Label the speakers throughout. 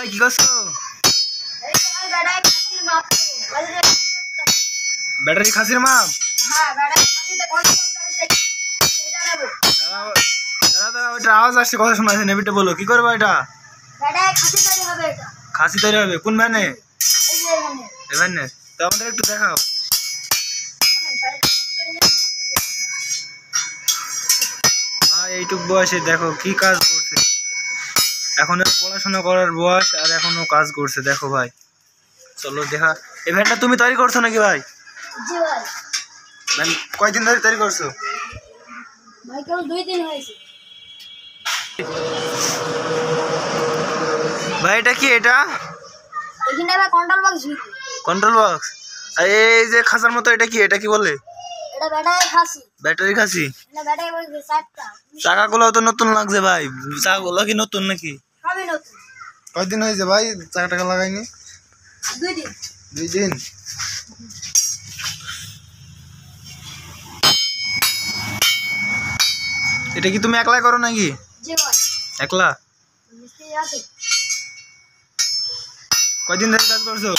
Speaker 1: ভাই কি করছো? ব্যাটারি খাসির মাপ? দাদা ওইটা আওয়াজ আসছে, কথা শোনা যাচ্ছে, নেভিটা বলো কি করবো এটা? খাসি তৈরি হবে কোন ভ্যানে? এই ভ্যানে। তো আমাদের একটু দেখাও। এইটুক বয়সে দেখো কি কাজ করছে। এখনো পড়াশোনা করার বয়স আর এখনো কাজ করছে, দেখো ভাই। চলো দেখা। এই ভ্যানটা তুমি তৈরি করছো নাকি ভাই? ভ্যান কয়দিন ধরে তৈরি করছো?
Speaker 2: ভাই কেবল 2 দিন হয়েছে।
Speaker 1: ভাই এটা কি? এটা
Speaker 2: এখানে ভাই কন্ট্রোল বক্স।
Speaker 1: Control box. আর এই যে খাঁচার মতো এটা কি? এটা কি বলে?
Speaker 2: এটা ব্যাটারি খাসি।
Speaker 1: ব্যাটারি খাসি?
Speaker 2: না ব্যাটারি বক্স চারটা।
Speaker 1: চাকাগুলো তো নতুন লাগছে ভাই। চাকাগুলো কি নতুন নাকি?
Speaker 2: সবই নতুন।
Speaker 1: কয়দিন হয়েছে ভাই চাকা টাকা লাগাইনি?
Speaker 2: 2 দিন।
Speaker 1: 2 দিন। এটা কি তুমি একলাই করো নাকি?
Speaker 2: জি ভাই।
Speaker 1: একলা?
Speaker 2: মিস্ত্রি আছে।
Speaker 1: কয়দিন ধরে কাজ করছো?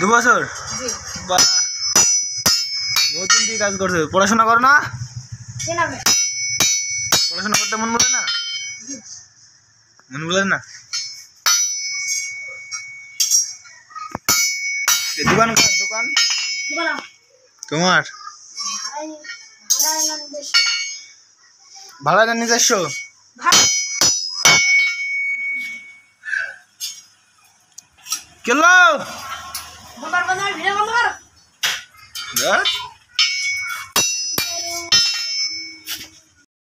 Speaker 1: 2 বছর?
Speaker 2: জি।
Speaker 1: বাহ, বহুত দিন দিয়ে কাজ করছো। পড়াশোনা করো না?
Speaker 2: কেনা ভাই।
Speaker 1: পড়াশোনা করতে মন বলে না?
Speaker 2: জি।
Speaker 1: মন বলে না? এই দোকান কার? দোকান
Speaker 2: বলো।
Speaker 1: তোমার? ভাড়া না নিজস্ব? কেলো
Speaker 2: ভিডিও বন্ধ কর।